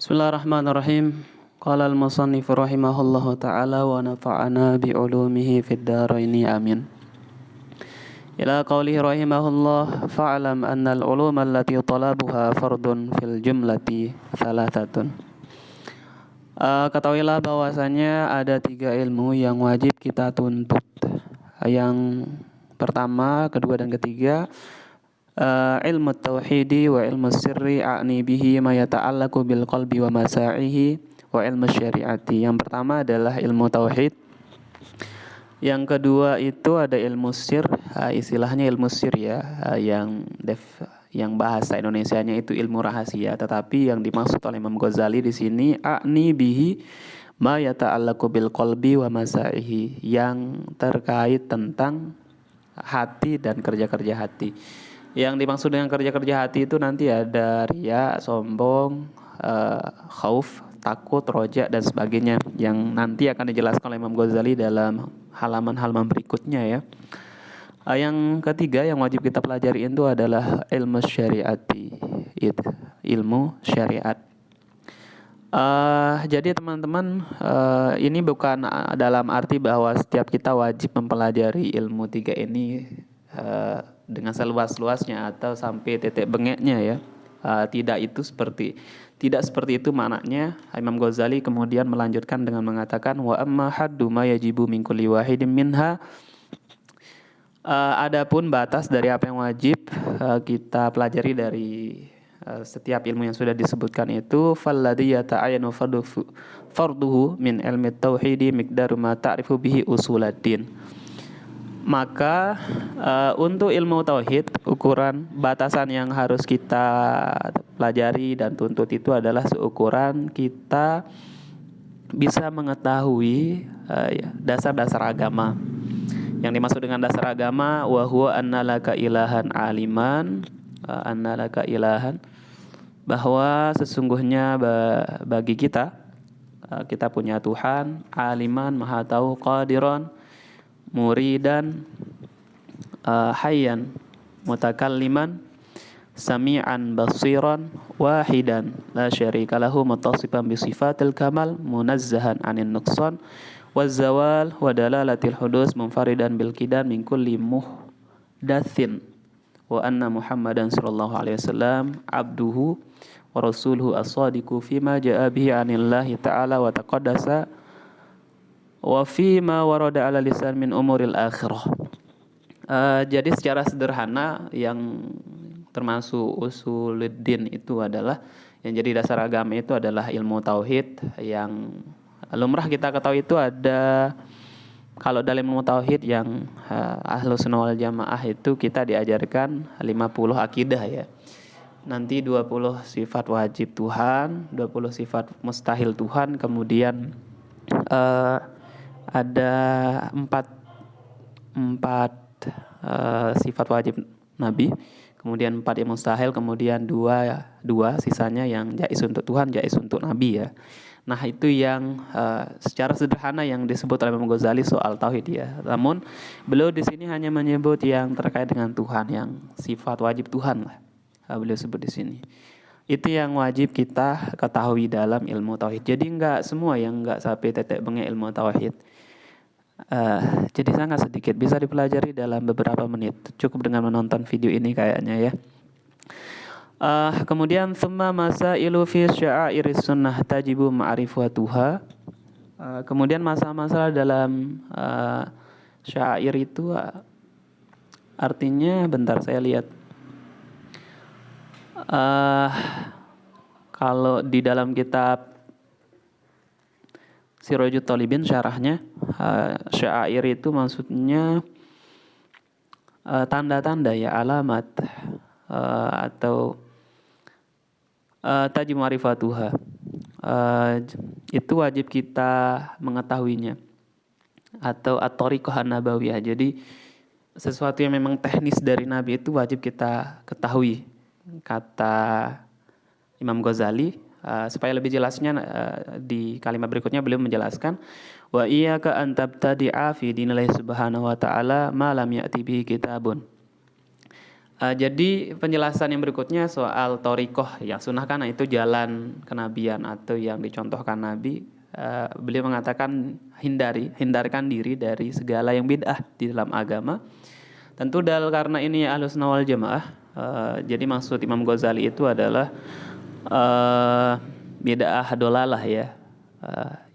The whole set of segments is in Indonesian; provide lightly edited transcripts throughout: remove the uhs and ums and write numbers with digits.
Bismillahirrahmanirrahim. Qala al-musannif rahimahullahu ta'ala wa nafa'ana bi'ulumihi fid dharaini amin. Ila qawlihi rahimahullah fa'lam anna al-uluma allati talabuha fardun fil jumlati thalathatun. Ketahuilah bahwasanya ada 3 ilmu yang wajib kita tuntut. Yang pertama, kedua dan ketiga, ilmu tauhidi wa ilmu sirri a'ni bihi ma yata'allaqu bil qalbi wa masa'ihi wa ilmu syari'ati. Yang pertama adalah ilmu tauhid. Yang kedua itu ada ilmu sir, istilahnya ilmu sir ya, yang bahasa Indonesianya itu ilmu rahasia, tetapi yang dimaksud oleh Imam Ghazali di sini a'ni bihi ma yata'allaqu bil qalbi wa masa'ihi, yang terkait tentang hati dan kerja-kerja hati. Yang dimaksud dengan kerja-kerja hati itu nanti ada riya, sombong, khauf, takut, roja, dan sebagainya, yang nanti akan dijelaskan oleh Imam Ghazali dalam halaman-halaman berikutnya ya. Yang ketiga yang wajib kita pelajari itu adalah ilmu syariati, ilmu syariat. Jadi teman-teman, ini bukan dalam arti bahwa setiap kita wajib mempelajari ilmu 3 ini dengan seluas-luasnya atau sampai titik bengeknya ya. Tidak seperti itu maknanya. Imam Ghazali kemudian melanjutkan dengan mengatakan wa amma haddu ma yajibu min kulli wahidin minha. Adapun batas dari apa yang wajib kita pelajari dari setiap ilmu yang sudah disebutkan itu, falladhi yata'ayyanu farduhu min ilmi tauhidi miqdaru ma ta'rifu bihi usuladdin. Maka untuk ilmu tauhid, ukuran batasan yang harus kita pelajari dan tuntut itu adalah seukuran kita bisa mengetahui dasar-dasar agama. Yang dimaksud dengan dasar agama, wa huwa annalaka ilahan aliman, annalaka ilahan, bahwa sesungguhnya bagi kita punya Tuhan aliman, maha tahu, qadiran, muridan, hayyan, mutakalliman, sami'an, basiran, wahidan, la syarika lahu, muttasifan bi sifatil kamal, munazzahan 'anil nuqsan waz-zawal wa dalalatil hudus, munfaridan bil qidan min kulli muhdatsin, wa anna Muhammadan sallallahu alaihi wasallam abduhu wa rasuluhu as-sadiqu fima jaa bihi 'anillahi ta'ala wa taqaddasa wa fi ma warada ala lisan min umuril akhirah. Jadi secara sederhana yang termasuk usuluddin itu adalah, yang jadi dasar agama itu adalah ilmu tauhid. Yang lumrah kita ketahui itu ada, kalau dalam ilmu tauhid yang Ahlus Sunnah wal Jamaah itu kita diajarkan 50 akidah ya. Nanti 20 sifat wajib Tuhan, 20 sifat mustahil Tuhan, kemudian ada 4 sifat wajib Nabi, kemudian 4 yang mustahil, kemudian 2 sisanya yang jaiz untuk Tuhan, jaiz untuk Nabi ya. Nah itu yang secara sederhana yang disebut oleh Imam Ghazali soal tauhid ya. Namun beliau di sini hanya menyebut yang terkait dengan Tuhan, yang sifat wajib Tuhan lah. Beliau sebut di sini. Itu yang wajib kita ketahui dalam ilmu tauhid. Jadi enggak semua yang enggak sampai tetek bengek ilmu tauhid. Jadi sangat sedikit, bisa dipelajari dalam beberapa menit. Cukup dengan menonton video ini kayaknya ya. Kemudian summa masailu fi sya'airis sunnah tajibu ma'rifatuha. Kemudian masalah-masalah dalam syair itu artinya, bentar saya lihat. Kalau di dalam kitab Sirajut Talibin syarahnya, syair itu maksudnya tanda-tanda ya, alamat atau tajim marifatuha, itu wajib kita mengetahuinya, atau at-thariqah an-nabawiyah. Jadi sesuatu yang memang teknis dari Nabi itu wajib kita ketahui, kata Imam Ghazali. Supaya lebih jelasnya di kalimat berikutnya beliau menjelaskan wa iyyaka an tabtadi'a fi dinillahi subhanahu wa ta'ala ma lam ya'ti bihi kitabun. Jadi penjelasan yang berikutnya soal thoriqoh yang sunnah kan itu jalan kenabian atau yang dicontohkan Nabi. Beliau mengatakan hindarkan diri dari segala yang bid'ah di dalam agama. Tentu karena ini Ahlussunnah wal Jamaah. Jadi maksud Imam Ghazali itu adalah bid'ah dolalah ya.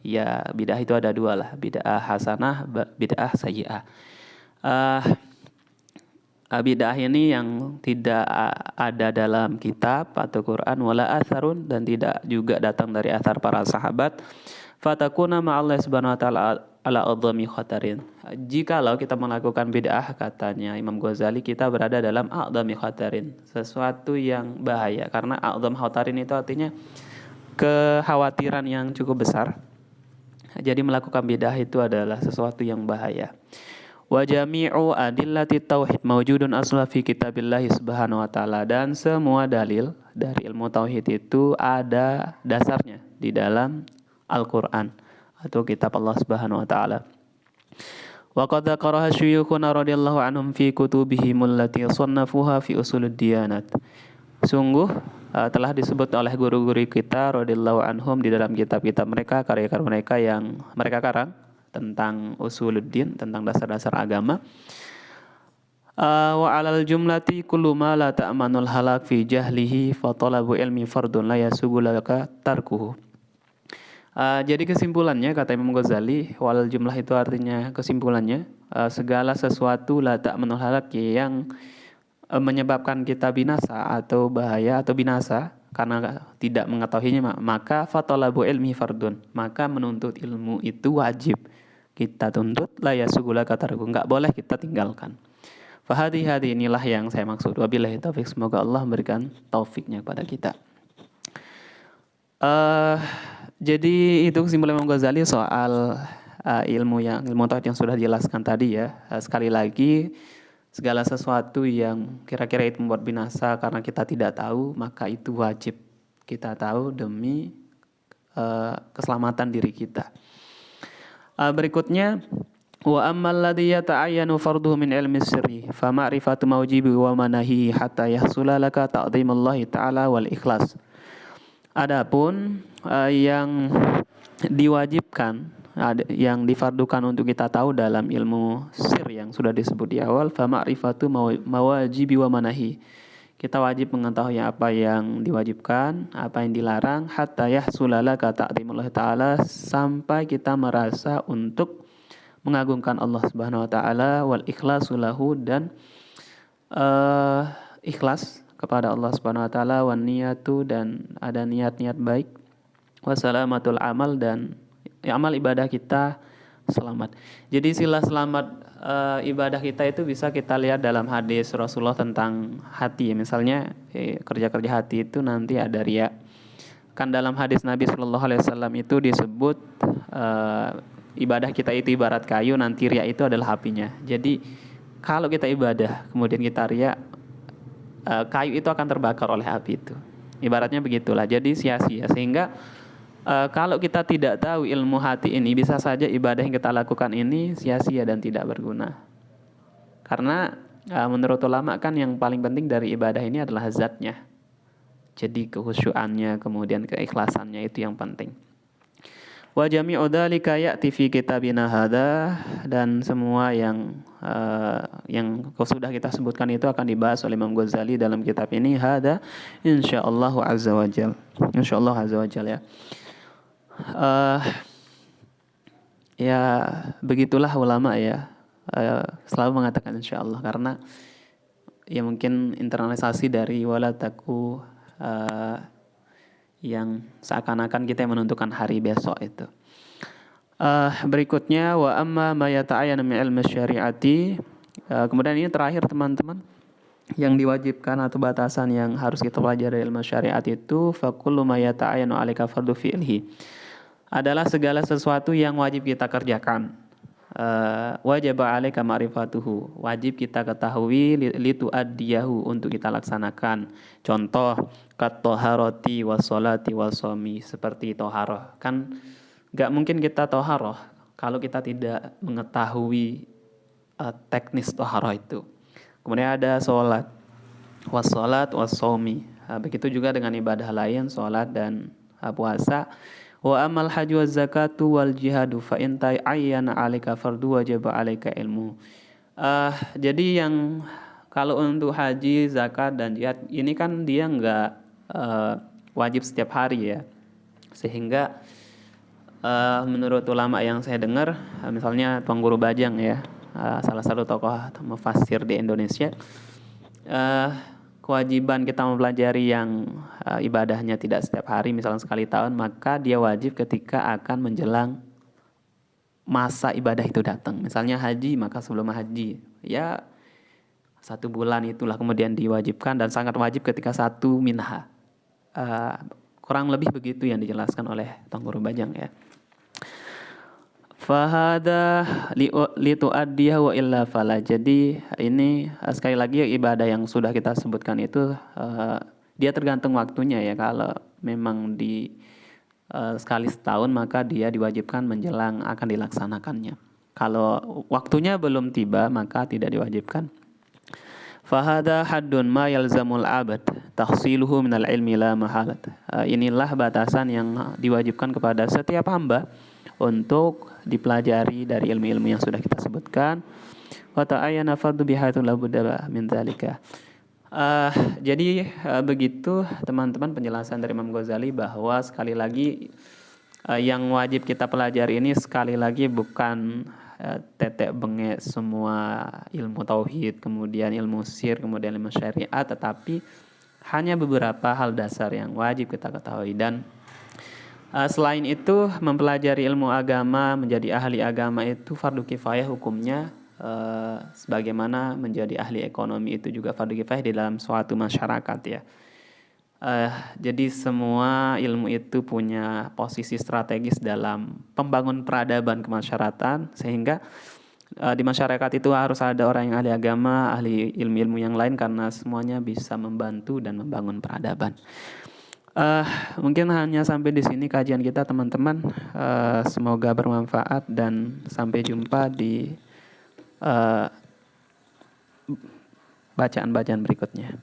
Ya bid'ah itu ada dua lah, bid'ah hasanah, bid'ah sayyi'ah. Bid'ah ini yang tidak ada dalam kitab atau Quran wala atharun, dan tidak juga datang dari athar para sahabat. Fatakuna ma'allah subhanahu wa ta'ala ala adzami khatarin. Jikalau kita melakukan bid'ah, katanya Imam Ghazali, kita berada dalam adzami khatarin, sesuatu yang bahaya. Karena adzam khatarin itu artinya kekhawatiran yang cukup besar. Jadi melakukan bid'ah itu adalah sesuatu yang bahaya. Wa jami'u adillati tauhid mawjudun asla fi kitabillahi subhanahu wa ta'ala, dan semua dalil dari ilmu tauhid itu ada dasarnya di dalam Al-Qur'an atau kitab Allah subhanahu wa ta'ala. Wa qad dzakaraha syuyukhuna radhiyallahu anhum fi kutubihim allati sannafuha fi usulud diyanat. Sungguh telah disebut oleh guru-guru kita radhiyallahu anhum di dalam kitab-kitab mereka, karya-karya mereka yang mereka karang tentang usuluddin, tentang dasar-dasar agama. Wa alal jumlati kullu ma la ta'manul halak fi jahlihi fa talabu ilmi fardun la yasugu laka tarkuhu. Jadi kesimpulannya, kata Imam Ghazali, walal jumlah itu artinya kesimpulannya, segala sesuatu la ta'manul halak yang menyebabkan kita binasa atau bahaya atau binasa karena tidak mengetahuinya, maka fatalabu ilmi fardun, maka menuntut ilmu itu wajib kita tuntut, la yasugula katarku, enggak boleh kita tinggalkan. Fahadi inilah yang saya maksud. Wabillahi taufik, semoga Allah memberikan taufiknya kepada kita. Jadi itu kesimpulan Imam Ghazali soal ilmu tauhid yang sudah dijelaskan tadi ya. Sekali lagi, segala sesuatu yang kira-kira itu membuat binasa karena kita tidak tahu, maka itu wajib kita tahu demi keselamatan diri kita. Berikutnya, wa ammal ladzi yata'ayyanu farduhu min ilmi sirri fa ma'rifatu mawjibi wa manahi hatta yahsula laka ta'dhimullahi ta'ala wal ikhlas. Adapun yang diwajibkan, yang difardukan untuk kita tahu dalam ilmu sir yang sudah disebut di awal, fa ma'rifatu mawajibi wa manahi. Kita wajib mengetahui apa yang diwajibkan, apa yang dilarang, hatta yahsulala ka ta'dhimullah ta'ala, sampai kita merasa untuk mengagungkan Allah Subhanahu wa taala, wal ikhlasu lahu, dan ikhlas kepada Allah Subhanahu wa taala, wan niyatu, dan ada niat-niat baik, wasalamatul amal, dan amal ibadah kita selamat. Jadi sila selamat ibadah kita itu bisa kita lihat dalam hadis Rasulullah tentang hati. Misalnya kerja-kerja hati itu nanti ada riya. Kan dalam hadis Nabi SAW itu disebut ibadah kita itu ibarat kayu, nanti riya itu adalah apinya. Jadi kalau kita ibadah kemudian kita riya, kayu itu akan terbakar oleh api itu. Ibaratnya begitulah. Jadi sia-sia. Sehingga kalau kita tidak tahu ilmu hati ini, bisa saja ibadah yang kita lakukan ini sia-sia dan tidak berguna. Karena menurut ulama kan yang paling penting dari ibadah ini adalah zatnya. Jadi kehusyuannya, kemudian keikhlasannya, itu yang penting. Wa jami'u dzalika ya'ti fi kitabina hadza, dan semua yang sudah kita sebutkan itu akan dibahas oleh Imam Ghazali dalam kitab ini, hadza insyaallah azza wajal. Insyaallah azza wajal ya. Ya begitulah ulama ya, selalu mengatakan insyaallah, karena ya mungkin internalisasi dari walataku yang seakan-akan kita yang menentukan hari besok itu. Berikutnya, wa amma ma yata'ayyanu min ilmi syari'ati. Kemudian ini terakhir teman-teman, yang diwajibkan atau batasan yang harus kita pelajari dari ilmu syariat itu, fa kullu ma yata'ayyanu 'alaika fardhu fi'lihi, adalah segala sesuatu yang wajib kita kerjakan. Wajib 'alaika ma'rifatuhu, wajib kita ketahui, litu'addiyahu, untuk kita laksanakan. Contoh, kat toharoti wassolati wassomi, seperti toharoh. Kan gak mungkin kita toharoh kalau kita tidak mengetahui teknis toharoh itu. Kemudian ada sholat, wassalat wassaumi. Begitu juga dengan ibadah lain, salat dan puasa. Wa amal haji waz zakatu wal jihadu fa in ta'ayyana 'alaika fardu wajib 'alaika ilmu. Jadi yang kalau untuk haji, zakat dan jihad ini kan dia nggak wajib setiap hari ya. Sehingga menurut ulama yang saya dengar, misalnya Tuan Guru Bajang ya, salah satu tokoh mufassir di Indonesia, kewajiban kita mempelajari yang ibadahnya tidak setiap hari, misalnya sekali tahun, maka dia wajib ketika akan menjelang masa ibadah itu datang. Misalnya haji, maka sebelum haji ya 1 bulan itulah kemudian diwajibkan, dan sangat wajib ketika 1 minha. Kurang lebih begitu yang dijelaskan oleh Tuan Guru Bajang ya. Fahada litu'addiha wa illa fala. Jadi ini sekali lagi ibadah yang sudah kita sebutkan itu dia tergantung waktunya ya. Kalau memang di sekali setahun maka dia diwajibkan menjelang akan dilaksanakannya. Kalau waktunya belum tiba maka tidak diwajibkan. Fahada haddun ma yalzamul abad tahsiluhu minal ilmi la mahalat. Inilah batasan yang diwajibkan kepada setiap hamba untuk dipelajari dari ilmu-ilmu yang sudah kita sebutkan. Wa ta'ayyana fardhu bihaitsu la budda min dzalika. Jadi begitu teman-teman penjelasan dari Imam Ghazali, bahwa sekali lagi yang wajib kita pelajari ini sekali lagi bukan tetek bengek semua ilmu tauhid, kemudian ilmu sir, kemudian ilmu syariat, tetapi hanya beberapa hal dasar yang wajib kita ketahui. Dan selain itu mempelajari ilmu agama, menjadi ahli agama itu fardu kifayah hukumnya, sebagaimana menjadi ahli ekonomi itu juga fardu kifayah di dalam suatu masyarakat ya. Jadi semua ilmu itu punya posisi strategis dalam pembangun peradaban kemasyarakatan, sehingga di masyarakat itu harus ada orang yang ahli agama, ahli ilmu-ilmu yang lain, karena semuanya bisa membantu dan membangun peradaban. Mungkin hanya sampai di sini kajian kita teman-teman. Semoga bermanfaat dan sampai jumpa di bacaan-bacaan berikutnya.